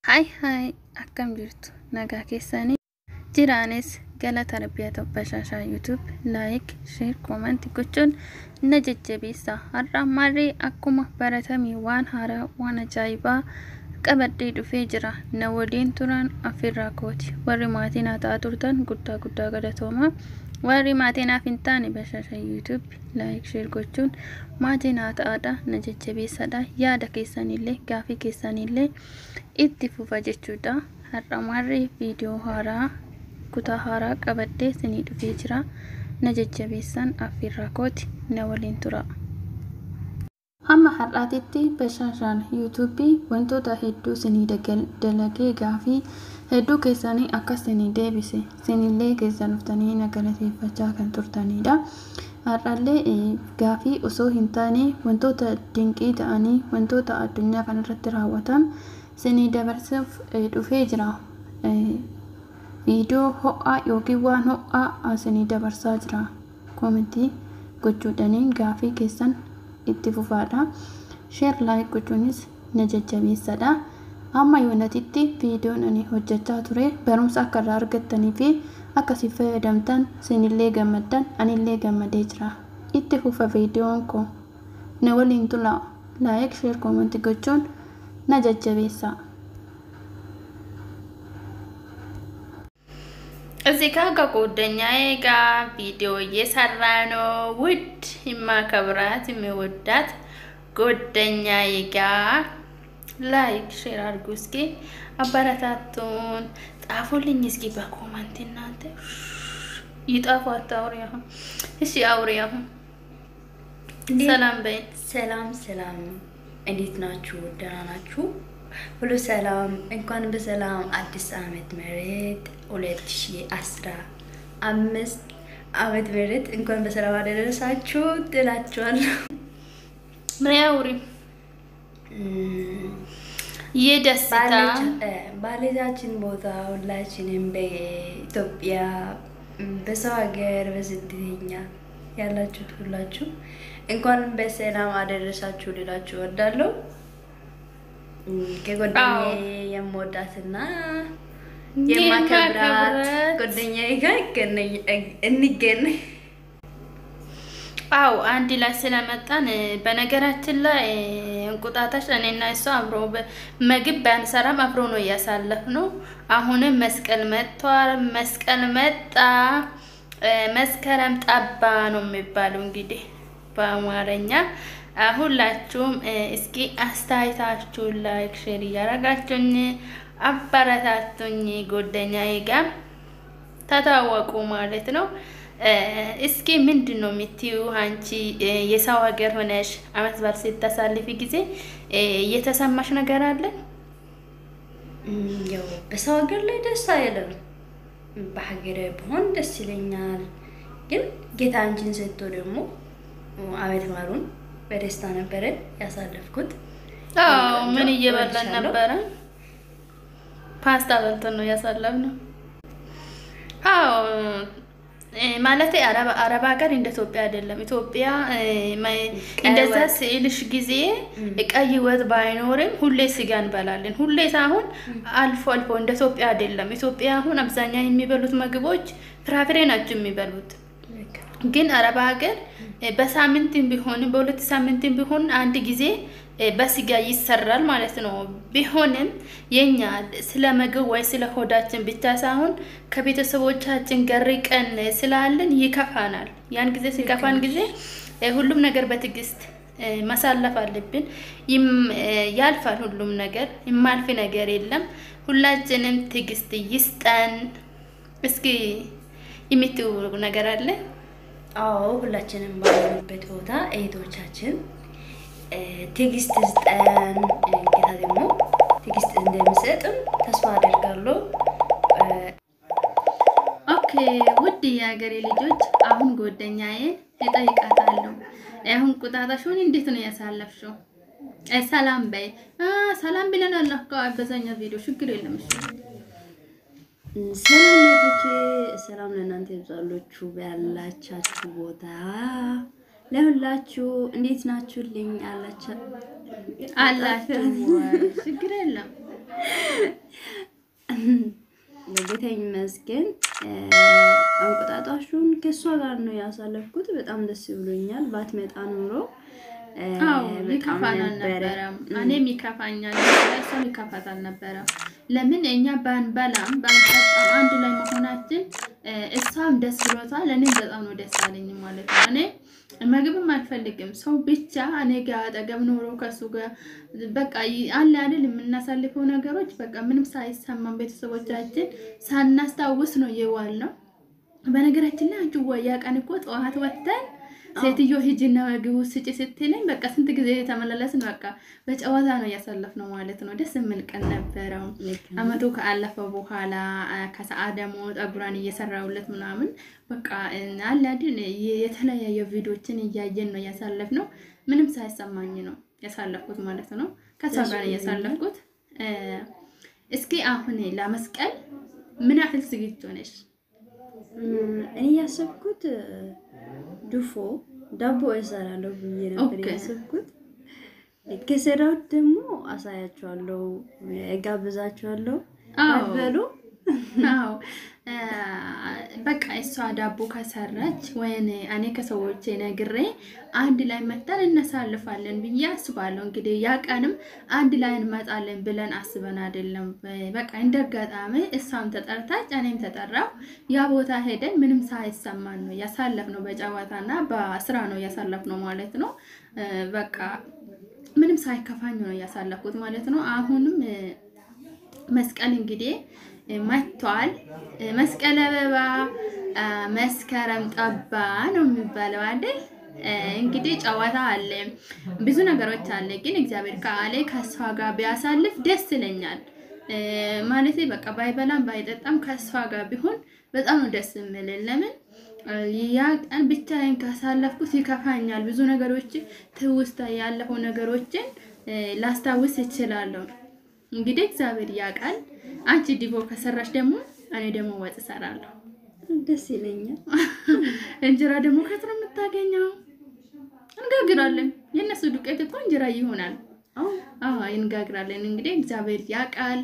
Hai akkam jirtu nagaa keessanii jiraanis gala tarbiyaa tobbashashaa YouTube like share comment gochuun na jajjabeessa har'a marri akkuma baratamii waan haaraa waan ajaa'ibaa qabadhee dhufee jira na waliin turan afirraa kooti warri maatiin haa turtan guddaa galatooma warri maatiin hin taane bashashaa YouTube like share gochuun maatiin haa ta'aadha na jajjabeessadha yaada keessanillee gaafii keessanillee itti fufa jechuudha har'a marri viidiyoo haaraa kutaa haaraa qabadhee isinii dhufee jira na jajjabeessan afirraa kooti na waliin tura amma har'aatitti bashashaan YouTube wantoota hedduu isinii dalagee gaafii hedduu keessanii akka isinii deebise isinillee keessan dhuftanii na galateeffachaa kan turtanidha har'allee gaafii osoo hin taane wantoota dinqii ta'anii wantoota addunyaa kanarratti raawwatan isinii dabarsuuf dhufee jira video ho'a yookiin waan ho'a isinii dabarsaa jira commenti gochuudhaniin gaafii keessan itti fufaadha share like gochuunis na jajjabeessadha amma yoonatitti viidiyoon ani hojjechaa ture barumsa akka irraa argattanii fi akka si fayyadamtan isinillee gammaddan anillee gammadee jira itti fufa viidiyoon ko na waliin tura like share comment gochuun na jajjabeessa እዚህ ጋር ከጓደኛዬ ጋር ቪዲዮ እየሰራን ነው ውድ የማከብራት የሚወዳት ጓደኛዬ ጋር ላይክ ሼር አድርጉ እስኪ አበረታቱን ጻፉልኝ እስኪ በኮሜንት እናንተ ይጣፉ አታውሪያሁ እሺ አውሪያሁ ሰላም በይ ሰላም እንዴት ናችሁ ደህና ናችሁ ሁሉ ሰላም እንኳን በሰላም አዲስ አመት መሬት 2015 አመት መሬት እንኳን በሰላም አደረሳችሁ ትላችኋለሁ ምሪያውሪ የደስታ ባለጃችን ቦታ ሁላችንም በኢትዮጵያ በሰው ሀገር በስደተኛ ያላችሁት ሁላችሁ እንኳን በሰላም አደረሳችሁ ልላችሁ እወዳለሁ ከጓደኛዬ የምወዳትና የማከብራት ጓደኛዬ ጋር እንገናኝ አው አንድ ላይ ስለመጣን በነገራችን ላይ እንቁጣጣሽ እኔና እሷ አብሮ ምግብ ባንሰራም አብሮ ነው ያሳለፍነው አሁንም መስቀል መጥቷል መስቀል መጣ መስከረም ጠባ ነው የሚባለው እንግዲህ በአማርኛ ሁላችሁም እስኪ አስተያየታችሁ ላይክ ሼር ያረጋችሁኝ አበረታቱኝ ጓደኛዬ ጋር ተታወቁ ማለት ነው እስኪ ምንድነው የምትዩ አንቺ የሰው ሀገር ሆነሽ አመት በዓል ስታሳልፊ ጊዜ የተሰማሽ ነገር አለ ያው በሰው ሀገር ላይ ደስ አይልም በሀገሬ ብሆን ደስ ይለኛል ግን ጌታ አንቺን ሰጥቶ ደግሞ አመት በዓሉን በደስታ ነበር ያሳለፍኩት አዎ ምን እየበላን ነበር ፓስታ በልተን ነው ያሳለፍነው አዎ ማለት አረብ ሀገር እንደ ኢትዮጵያ አይደለም ኢትዮጵያ እንደዛ ሲልሽ ጊዜ ቀይ ወጥ ባይኖርም ሁሌ ስጋ እንበላለን ሁሌ ሳይሆን አልፎ እንደ ኢትዮጵያ አይደለም ኢትዮጵያ አሁን አብዛኛው የሚበሉት ምግቦች ፍራፍሬ ናቸው የሚበሉት ግን አረብ ሀገር በሳምንትም ቢሆን በሁለት ሳምንትም ቢሆን አንድ ጊዜ በስጋ ይሰራል ማለት ነው ቢሆንም የኛ ስለ ምግብ ወይ ስለ ሆዳችን ብቻ ሳይሆን ከቤተሰቦቻችን ጋር ርቀን ስላለን ይከፋናል ያን ጊዜ ሲከፋን ጊዜ ሁሉም ነገር በትግስት ማሳለፍ አለብን ያልፋል ሁሉም ነገር የማልፍ ነገር የለም ሁላችንም ትግስት ይስጠን እስኪ የሚትው ነገር አለ አዎ ሁላችንም ባለንበት ቦታ እህቶቻችን ትግስት ይስጠን ጌታ ደግሞ ትግስት እንደሚሰጥም ተስፋ አደርጋለሁ ኦኬ ውድ የሀገሬ ልጆች አሁን ጓደኛዬ እጠይቃታለሁ አሁን ቁጣጣሽውን እንዴት ነው ያሳለፍሽው ሰላም በይ ሰላም ብለናል እኮ በዛኛው ቪዲዮ ችግር የለም እሺ ሰላም ለእናንተ ይብዛላችሁ ባላችሁ ቦታ ለሁላችሁ እንዴት ናችሁልኝ አላችሁ ችግር የለም ጌታ ይመስገን አንቆጣጣሹን ከሷ ጋር ነው ያሳለፍኩት በጣም ደስ ብሎኛል ባትመጣ ኖሮ ይከፋናል ነበር እኔም ይከፋኛል እሷም ይከፋታል ነበር ለምን እኛ ባንበላም ባንጠጣም አንድ ላይ መሆናችን እሷም ደስ ብሎታል እኔም በጣም ነው ደስ ያለኝ ማለት ነው እኔ ምግብም አልፈልግም ሰው ብቻ እኔ ጋር አጠገብ ኖሮ ከሱ ጋር በቃ አለ አይደል የምናሳልፈው ነገሮች በቃ ምንም ሳይሰማን ቤተሰቦቻችን ሳናስታውስ ነው የዋልነው በነገራችን ላይ አንቺ ወያ ቀን እኮ ጠዋት ወጥተን ሴትዮ ሂጂና ምግብ ስጪ ስትለኝ በቃ ስንት ጊዜ ተመላለስን በቃ በጨዋታ ነው ያሳለፍነው ማለት ነው ደስ የሚል ቀን ነበር አመቱ ከአለፈ በኋላ ከሰዓት ደግሞ ጠጉራን እየሰራውለት ምናምን በቃ አለ አይደል የተለያየ ቪዲዮችን እያየን ነው ያሳለፍነው ምንም ሳይሰማኝ ነው ያሳለፍኩት ማለት ነው ከሷ ጋር ያሳለፍኩት እስኪ አሁን ለመስቀል ምን ያህል ዝግጁ ነሽ እኔ ያሰብኩት ዱፎ ዳቦ እሰራለሁ ብዬ ነበር ያሰብኩት ከሰራው ደግሞ አሳያችኋለሁ እጋብዛችኋለሁ አበሉ አዎ በቃ እሷ ዳቦ ከሰራች ወይኔ እኔ ከሰዎች ነግሬ አንድ ላይ መጣን እናሳልፋለን ብዬ አስባለሁ እንግዲህ ያ ቀንም አንድ ላይ እንመጣለን ብለን አስበን አይደለም በቃ እንደጋጣሚ እሷም ተጠርታች እኔም ተጠራው ያ ቦታ ሄደን ምንም ሳይሰማን ነው ያሳለፍነው በጨዋታና በስራ ነው ያሳለፍነው ማለት ነው በቃ ምንም ሳይከፋኝ ነው ያሳለፍኩት ማለት ነው አሁንም መስቀል እንግዲህ መጥቷል መስቀል አበባ መስከረም ጠባ ነው የሚባለው አይደል እንግዲህ ጨዋታ አለ ብዙ ነገሮች አለ ግን እግዚአብሔር ካለ ከሷ ጋር ቢያሳልፍ ደስ ይለኛል ማለት በቃ ባይበላም ባይጠጣም ከሷ ጋር ቢሆን በጣም ነው ደስ የሚለኝ ለምን ያ ቀን ብቻዬን ካሳለፍኩት ይከፋኛል ብዙ ነገሮች ትውስታ ያለፈው ነገሮችን ላስታውስ እችላለሁ እንግዲህ እግዚአብሔር ያቃል አንቺ ዲቦ ከሰራሽ ደግሞ እኔ ደግሞ ወጥ እሰራለሁ ደስ ይለኛል እንጀራ ደግሞ ከትሮ የምታገኘው እንጋግራለን የነሱ ዱቄት እኮ እንጀራ ይሆናል እንጋግራለን እንግዲህ እግዚአብሔር ያቃል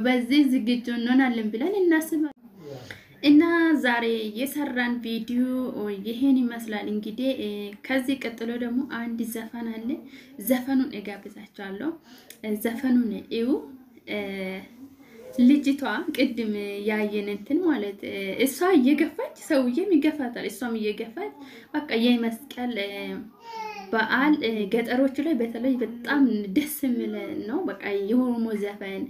በዚህ ዝግጁ እንሆናለን ብለን እናስባለን እና ዛሬ የሰራን ቪዲዮ ይሄን ይመስላል እንግዲህ ከዚህ ቀጥሎ ደግሞ አንድ ዘፈን አለ ዘፈኑን እጋብዛችኋለሁ ዘፈኑን እዩ ልጅቷ ቅድም ያየን እንትን ማለት እሷ እየገፋች ሰውዬም ይገፋታል እሷም እየገፋች በቃ የመስቀል በዓል ገጠሮች ላይ በተለይ በጣም ደስ የሚል ነው በቃ የኦሮሞ ዘፈን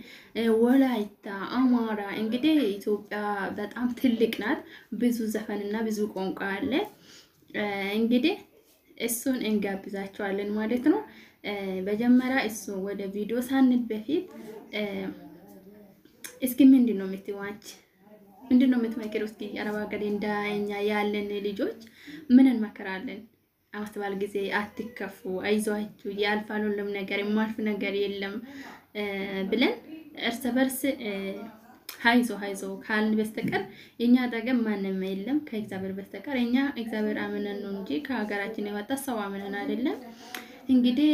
ወላይታ አማራ እንግዲህ ኢትዮጵያ በጣም ትልቅ ናት ብዙ ዘፈንና ብዙ ቋንቋ አለ እንግዲህ እሱን እንጋብዛቸዋለን ማለት ነው በመጀመሪያ እሱ ወደ ቪዲዮ ሳንል በፊት እስኪ ምንድነው የምትዋች ምንድነው የምትመክሩ እስኪ አረብ ሀገር እንደኛ ያለን ልጆች ምን እንመክራለን አስተባል ጊዜ አትከፉ አይዟችሁ ያልፋል ሁሉም ነገር የማልፍ ነገር የለም ብለን እርስ በርስ ሃይዞ ካልን በስተቀር የኛ አጠገብ ማንንም የለም ከእግዚአብሔር በስተቀር የኛ እግዚአብሔር አመነን ነው እንጂ ከሀገራችን የወጣ ሰው አመነን አይደለም እንግዲህ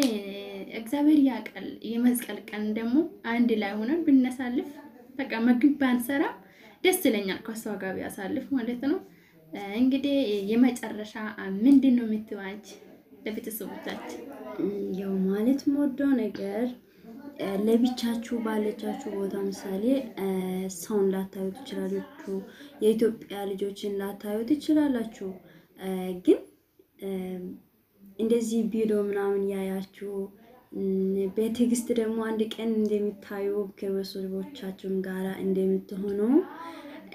እግዚአብሔር ያቃል የመስቀል ቀን ደግሞ አንድ ላይ ሆነን ብናሳልፍ በቃ ምግብ ባንሰራ ደስ ይለኛል ከሷ ጋር ቢያሳልፍ ማለት ነው እንግዲህ የመጨረሻ ምንድነው የምትዋንች ለቤተሰቦቻችን ያው ማለት ሞዶ ነገር ለብቻችሁ ባለቻችሁ ቦታ ምሳሌ ሰውን ላታዩት ይችላላችሁ የኢትዮጵያ ልጆችን ላታዩት ይችላላችሁ ግን እንደዚህ ቪዲዮ ምናምን ያያችሁ በትግስት ደግሞ አንድ ቀን እንደምታዩ ከቤተሰቦቻችሁ ጋር እንደምትሆኑ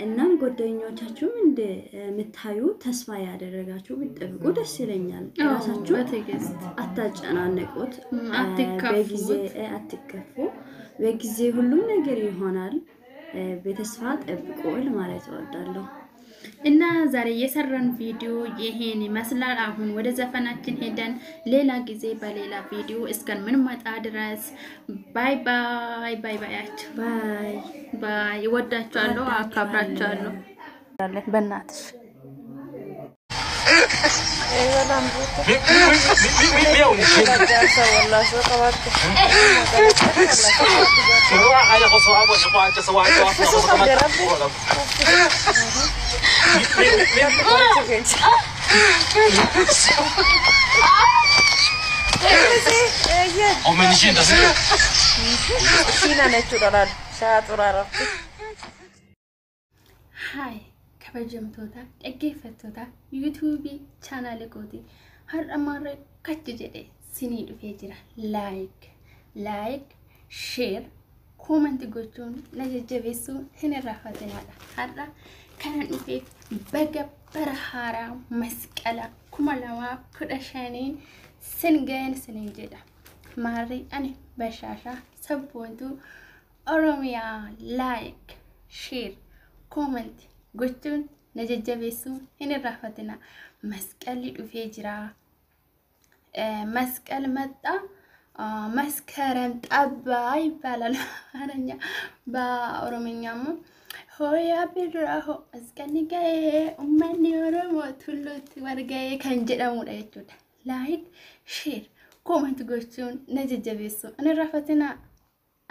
እናም ጓደኞቻችሁም እንደምታዩ ተስፋ ያደረጋችሁ ብትጠብቁ ደስ ይለኛል ራሳችሁ በትግስት አታጨናነቁት በጊዜ አትከፉ በጊዜ ሁሉም ነገር ይሆናል በተስፋ ጠብቁ ማለት እወዳለሁ እና ዛሬ የሰራን ቪዲዮ ይሄን ይመስላል አሁን ወደ ዘፈናችን ሄደን ሌላ ጊዜ በሌላ ቪዲዮ እስከን ምን መጣ ድረስ ባይ ባይ ባይ ባይ ወዳችኋለሁ አከብራችኋለሁ በእናትሽ ايوه لامبوت ميو جالسه والله سوق وقت شنو على قصوا ابو شقوا انت سواي او من شين ده سينا نتورال شاطر هاي kabajamtoota dhaggeeffattoota yuutuubii chaanaali kooti har'a marre kachi jedhe sinii dhufee jira laayik sheer koomanti gochuun na jajjabeessuu hin irraanfatinaadha. Har'a kanan dhufeef baga bara haaraa masqala 2015 sin ga'een siniin jedha. Maarri ani bashaashaa sabboontuu Oromiyaa laayik sheer koomanti gochuun na jajjabeessuu hin irraanfatina. Masqalli dhufee jira. መስቀል መጣ መስከረም ጠባ ይባላል አረኛ በኦሮምኛም ሆያ ቢራሆ መስቀልጋዬ ኡመኒ ኦሮሞ ቱሉት ወርጋዬ ከንጀዳሙ ዳይቹዳ ላይክ ሼር ኮሜንት ጎቹን ነጀጀቤሱ እንራፈትና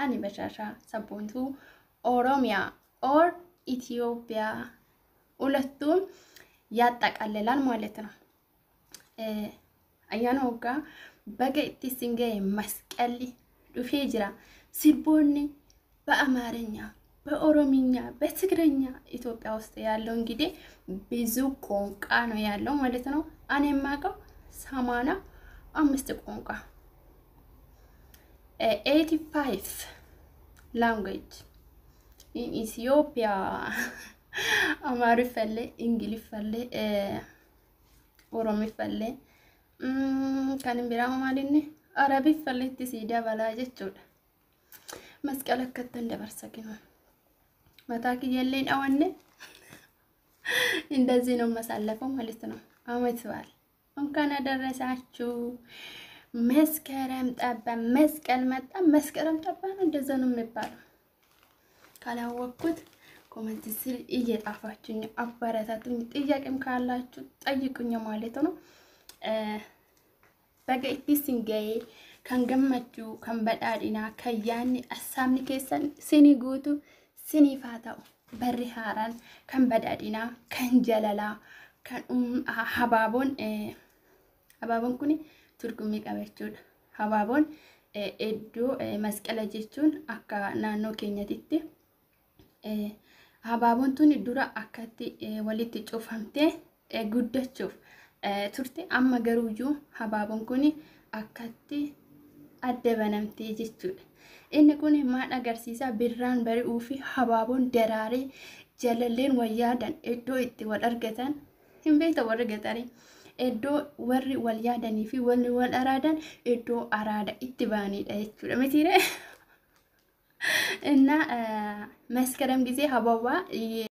አኒ በሻሻ ሰቦንቱ ኦሮሚያ ኦር ኢትዮጵያ ሁለቱም ያጠቃልላል ማለት ነው። ayyaana waggaa baga itti singaye masqalli dhufee jira. Sirboonni በአማርኛ በኦሮምኛ በትግርኛ ኢትዮጵያ ውስጥ ያለው እንግዲህ ብዙ ቋንቋ ነው ያለው ማለት ነው። እኔ የማውቀው 85 ቋንቋ 85 language in Ethiopia. አማርኛ ፈለ እንግሊዝ ፈለ ኦሮሞ ፈለ kan biraama maalinni arabii falletti siidaa balaa jechuudha. Masqala akkattan dabarsakinu mataa kiyyallee dhawanne እንደዚህ ነው ማሳለፈው ማለት ነው። አመት በዓል እንኳን አደረሳችሁ። መስከረም ጠባ መስቀል መጣ መስከረም ጠባ ነው እንደዛ ነው የሚባለው። ካላወቅኩት ኮሜንት ስር እየጻፋችሁኝ አበረታቱኝ። ጥያቄም ካላችሁ ጠይቁኝ ማለት ነው። baga itti singaye kan gammachuu kan badhaadhina kan yaanni assaamni keessan sinii guutu siniif haa ta'u. Barri haaraan kan badhaadhina kan jalalaa kan habaaboon kun turgumii qaba jechuudha. Habaaboon iddoo masqala jechuun akka naannoo keenyatti habaaboon tun dura akkatti walitti cufamtee guddachuuf turte amma garuuyyuu habaaboon kun akkatti adda banamtee jechuudha. Inni kun maal agarsiisa birraan bari'uu fi habaaboon daraaree jalalleen wayyaadan iddoo itti wal argatan hin beekta warri gatarii iddoo warri wal yaadanii fi warri wal araadan iddoo araada itti baanidha jechuudha mitiire እና መስከረም ጊዜ ሀባባ